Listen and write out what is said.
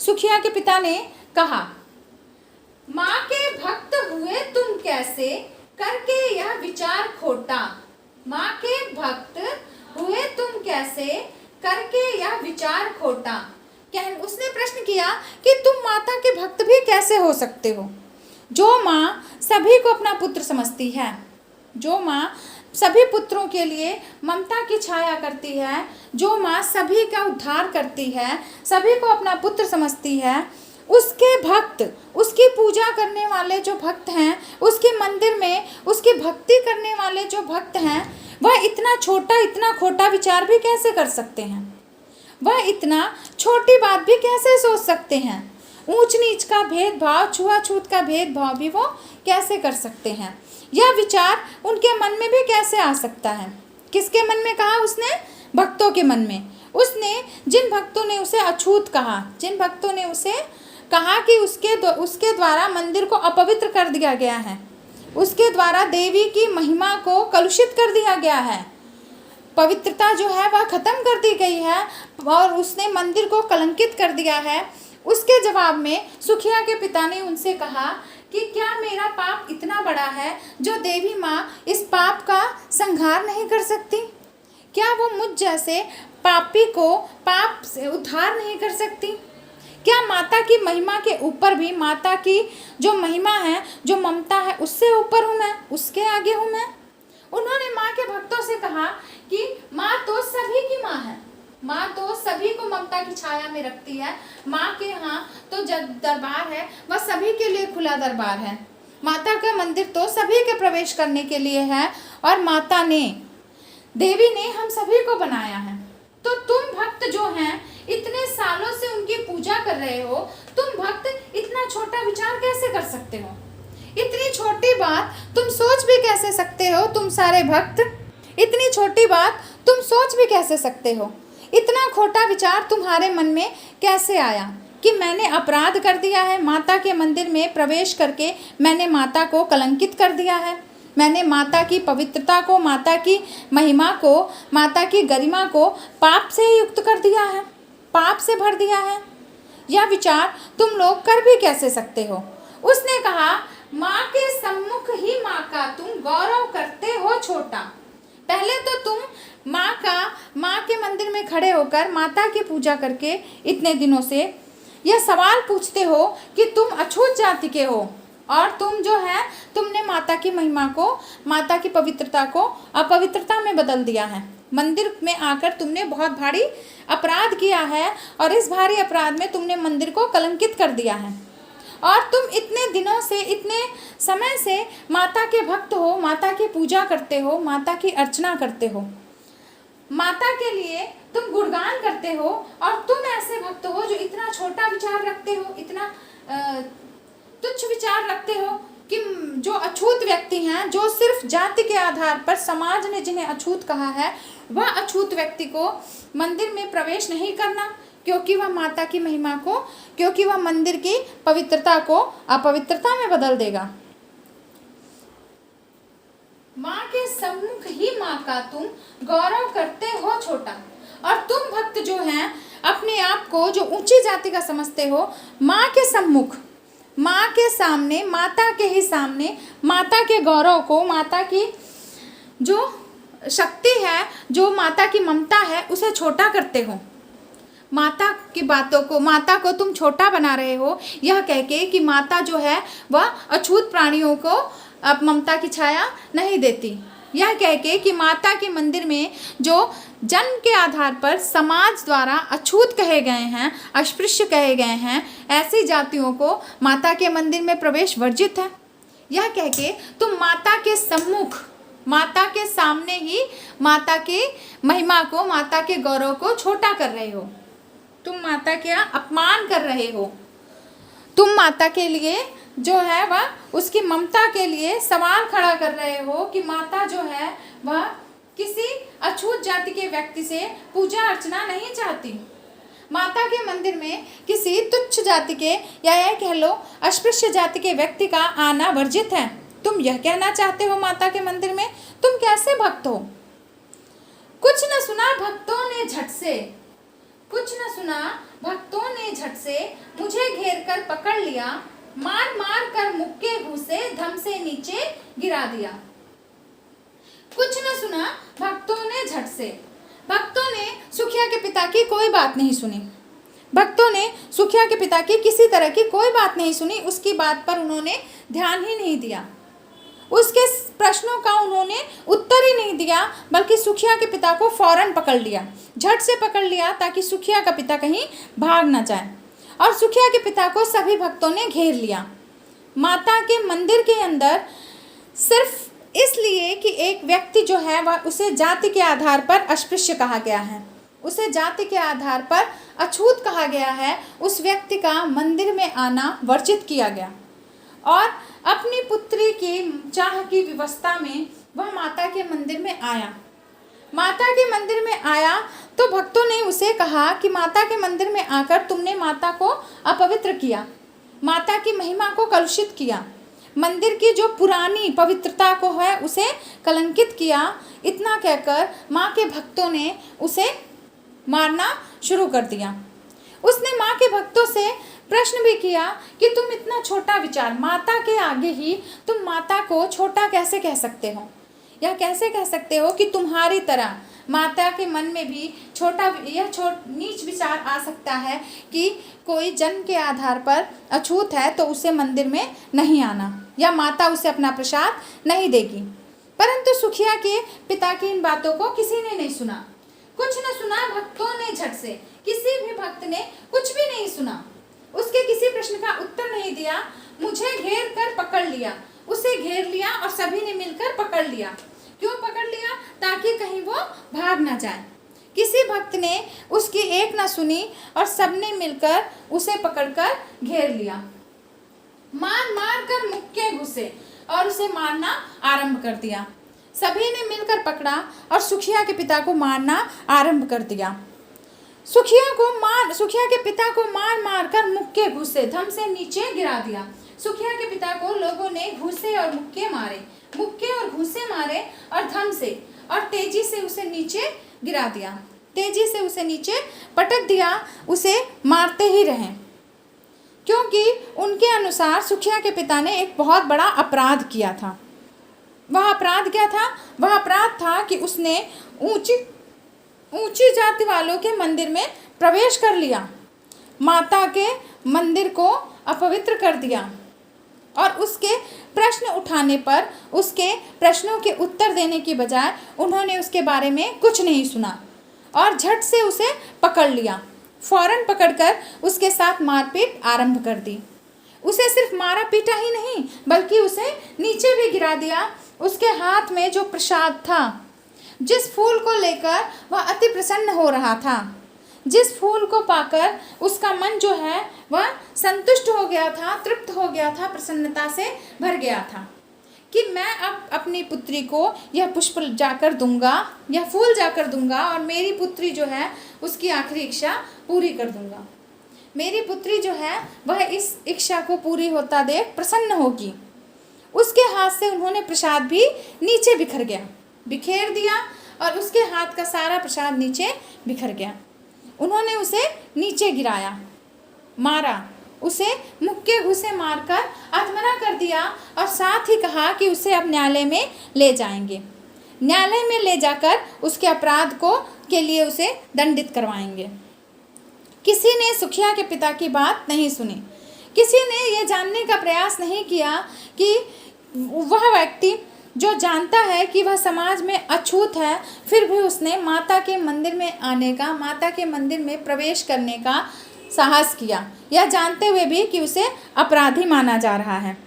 सुखिया के पिता ने कहा, माँ के भक्त हुए तुम कैसे, करके यह विचार खोटा। माँ के भक्त हुए तुम कैसे, करके यह विचार खोटा। उसने प्रश्न किया कि तुम माता के भक्त भी कैसे हो सकते हो, जो माँ सभी को अपना पुत्र समझती है, जो माँ सभी पुत्रों के लिए ममता की छाया करती है, जो माँ सभी का उद्धार करती है, सभी को अपना पुत्र समझती है, उसके भक्त, उसकी पूजा करने वाले जो भक्त हैं, उसके मंदिर में उसकी भक्ति करने वाले जो भक्त हैं, वह इतना छोटा, इतना खोटा विचार भी कैसे कर सकते हैं, वह इतना छोटी बात भी कैसे सोच सकते हैं, ऊंच नीच का भेदभाव, छुआछूत का भेदभाव भी वो कैसे कर सकते हैं, यह विचार उनके मन में भी कैसे आ सकता है। किसके मन में कहा उसने? भक्तों के मन में। उसने, जिन भक्तों ने उसे अछूत कहा, जिन भक्तों ने उसे कहा कि उसके द्वारा मंदिर को अपवित्र कर दिया गया है, उसके द्वारा देवी की महिमा को कलुषित कर दिया गया है, पवित्रता जो है वह खत्म कर दी गई है और उसने मंदिर को कलंकित कर दिया है, उसके जवाब में सुखिया के पिता ने उनसे कहा कि क्या मेरा पाप इतना बड़ा है जो देवी माँ इस पाप का संहार नहीं कर सकती? क्या वो मुझ जैसे पापी को पाप से उद्धार नहीं कर सकती? क्या माता की महिमा के ऊपर भी, माता की जो महिमा है, जो ममता है, उससे ऊपर हूँ मैं, उसके आगे हूँ मैं? उन्होंने माँ के भक्तों से कहा कि माँ तो सभी की माँ है, माँ तो सभी को ममता की छाया में रखती है, माँ के यहाँ तो दरबार है वह सभी के लिए खुला दरबार है, माता का मंदिर तो सभी के प्रवेश करने के लिए है और माता ने, देवी ने हम सभी को बनाया है। तो तुम भक्त जो हैं, इतने सालों से उनकी पूजा कर रहे हो, तुम भक्त इतना छोटा विचार कैसे कर सकते हो? इतनी छोटी बात तुम सोच भी कैसे सकते हो? तुम सारे भक्त इतनी छोटी बात तुम सोच भी कैसे सकते हो? इतना खोटा विचार तुम्हारे मन में कैसे आया कि मैंने अपराध कर दिया है, माता के मंदिर में प्रवेश करके मैंने माता को कलंकित कर दिया है, मैंने माता की पवित्रता को, माता की महिमा को, माता की गरिमा को पाप से युक्त कर दिया है, पाप से भर दिया है। यह विचार तुम लोग कर भी कैसे सकते हो? उसने कहा, माँ के सम्मुख ही माँ का तुम गौरव करते हो छोटा। पहले तो तुम माँ के मंदिर में खड़े होकर माता की पूजा करके इतने दिनों से यह सवाल पूछते हो कि तुम अछूत जाति के हो और तुम जो है, तुमने माता की महिमा को, माता की पवित्रता को अपवित्रता में बदल दिया है। मंदिर में आकर तुमने बहुत भारी अपराध किया है और इस भारी अपराध में तुमने मंदिर को कलंकित कर दिया है और तुम इतने दिनों से, इतने समय से माता के भक्त हो, माता की पूजा करते हो, माता की अर्चना करते हो, माता के लिए तुम गुणगान करते हो और तुम ऐसे भक्त हो जो इतना छोटा विचार रखते हो, इतना तुच्छ विचार रखते हो कि जो अछूत व्यक्ति हैं, जो सिर्फ जाति के आधार पर समाज ने जिन्हें अछूत कहा है, वह अछूत व्यक्ति को मंदिर में प्रवेश नहीं करना, क्योंकि वह माता की महिमा को, क्योंकि वह मंदिर की पवित्रता को अपवित्रता में बदल देगा। माँ के सम्मुख ही माँ का तुम गौरव करते हो छोटा। और तुम भक्त जो हैं, अपने आप को जो ऊंची जाति का समझते हो, माँ के सम्मुख, माँ के सामने, माता के ही सामने, माता के गौरव को, माता की जो शक्ति है, जो माता की ममता है, उसे छोटा करते हो। माता की बातों को, माता को तुम छोटा बना रहे हो, यह कह के कि माता जो है वह अछूत प्राणियों को अब ममता की छाया नहीं देती, यह कह के कि माता के मंदिर में जो जन्म के आधार पर समाज द्वारा अछूत कहे गए हैं, अस्पृश्य कहे गए हैं, ऐसी जातियों को माता के मंदिर में प्रवेश वर्जित है। यह कह के तुम माता के सम्मुख, माता के सामने ही माता की महिमा को, माता के गौरव को छोटा कर रहे हो। तुम माता का अपमान कर रहे हो। तुम माता के लिए जो है वह, उसकी ममता के लिए सवाल खड़ा कर रहे हो कि माता जो है वह किसी अछूत जाति के व्यक्ति से पूजा अर्चना नहीं चाहती। माता के मंदिर में किसी तुच्छ जाति के, या यह कह लो अस्पृश्य जाति के व्यक्ति का आना वर्जित है। तुम यह कहना चाहते हो माता के मंदिर में? तुम कैसे भक्त हो? कुछ न सुना भक्तों ने झट से, कुछ न सुना भक्तों ने झट झट से मुझे घेर कर पकड़ लिया, मार मार कर मुक्के घूसे धम से नीचे गिरा दिया। कुछ न सुना भक्तों ने झट से। भक्तों ने सुखिया के पिता की कोई बात नहीं सुनी। भक्तों ने सुखिया के पिता की किसी तरह की कोई बात नहीं सुनी। उसकी बात पर उन्होंने ध्यान ही नहीं दिया। उसके प्रश्नों का उन्होंने उत्तर ही नहीं दिया, बल्कि सुखिया के पिता को फौरन पकड़ लिया, झट से पकड़ लिया, ताकि सुखिया का पिता कहीं भाग न जाए। और सुखिया के पिता को सभी भक्तों ने घेर लिया। माता के मंदिर के अंदर सिर्फ इसलिए कि एक व्यक्ति जो है वह उसे जाति के आधार पर अस्पृश्य कहा गया है, उसे जाति के आधार पर अछूत कहा गया है, उस व्यक्ति का मंदिर में आना वर्जित किया गया। और अपनी पुत्री की चाह की व्यवस्था में वह माता के मंदिर में आया। माता के मंदिर में आया तो भक्तों ने उसे कहा कि माता के मंदिर में आकर तुमने माता को अपवित्र किया, माता की महिमा को कलुषित किया, मंदिर की जो पुरानी पवित्रता को है उसे कलंकित किया। इतना कहकर माँ के भक्तों ने उसे मारना शुरू कर दिया। उसने माँ के भक्तों से प्रश्न भी किया कि तुम इतना छोटा विचार, माता के आगे ही तुम माता को छोटा कैसे कह सकते हो, या कैसे कह सकते हो कि तुम्हारी तरह माता के मन में भी नीच विचार आ सकता है कि कोई जन्म के आधार पर अछूत है तो उसे मंदिर में नहीं आना, या माता उसे अपना प्रसाद नहीं देगी। परंतु सुखिया के पिता की इन बातों को किसी ने नहीं सुना। कुछ न सुना भक्तों ने झट से, किसी भी भक्त ने कुछ भी नहीं सुना, उसके किसी प्रश्न का उत्तर नहीं दिया। मुझे घेर कर पकड़ लिया, उसे घेर लिया और सभी ने मिलकर पकड़ लिया। क्यों पकड़ लिया? ताकि कहीं वो भाग ना जाए। किसी भक्त ने उसकी एक ना सुनी और सबने मिलकर उसे पकड़कर घेर लिया, मार मार कर मुक्के घुसे और उसे मारना आरंभ कर दिया। सभी ने मिलकर पकड़ा और सुखिया के पिता को मारना आरंभ कर दिया। सुखिया के पिता को मार मार कर मुक्के घुसे धम से नीचे गिरा दिया। सुखिया के पिता को लोगों ने घूसे और मुक्के मारे, मुक्के और घूसे मारे और धम से और तेजी से उसे नीचे गिरा दिया, तेजी से उसे नीचे पटक दिया। उसे मारते ही रहे, क्योंकि उनके अनुसार सुखिया के पिता ने एक बहुत बड़ा अपराध किया था। वह अपराध क्या था? वह अपराध था कि उसने ऊंची जाति वालों के मंदिर में प्रवेश कर लिया, माता के मंदिर को अपवित्र कर दिया। और उसके प्रश्न उठाने पर उसके प्रश्नों के उत्तर देने की बजाय उन्होंने उसके बारे में कुछ नहीं सुना और झट से उसे पकड़ लिया, फौरन पकड़कर उसके साथ मारपीट आरंभ कर दी। उसे सिर्फ मारा पीटा ही नहीं, बल्कि उसे नीचे भी गिरा दिया। उसके हाथ में जो प्रसाद था, जिस फूल को लेकर वह अति प्रसन्न हो रहा था, जिस फूल को पाकर उसका मन जो है वह संतुष्ट हो गया था, तृप्त हो गया था, प्रसन्नता से भर गया था कि मैं अब अपनी पुत्री को यह पुष्प जाकर दूंगा, यह फूल जाकर दूंगा और मेरी पुत्री जो है उसकी आखिरी इच्छा पूरी कर दूंगा। मेरी पुत्री जो है वह इस इच्छा को पूरी होता देख प्रसन्न होगी। उसके हाथ से उन्होंने प्रसाद भी नीचे बिखेर दिया और उसके हाथ का सारा प्रसाद नीचे बिखर गया। उन्होंने उसे नीचे गिराया, मारा, उसे मुक्के घुसे मारकर अधमरा कर दिया और साथ ही कहा कि उसे अब न्यायालय में ले जाएंगे, न्यायालय में ले जाकर उसके अपराध के लिए उसे दंडित करवाएंगे। किसी ने सुखिया के पिता की बात नहीं सुनी। किसी ने यह जानने का प्रयास नहीं किया कि वह व्यक्ति जो जानता है कि वह समाज में अछूत है, फिर भी उसने माता के मंदिर में आने का, माता के मंदिर में प्रवेश करने का साहस किया, यह जानते हुए भी कि उसे अपराधी माना जा रहा है।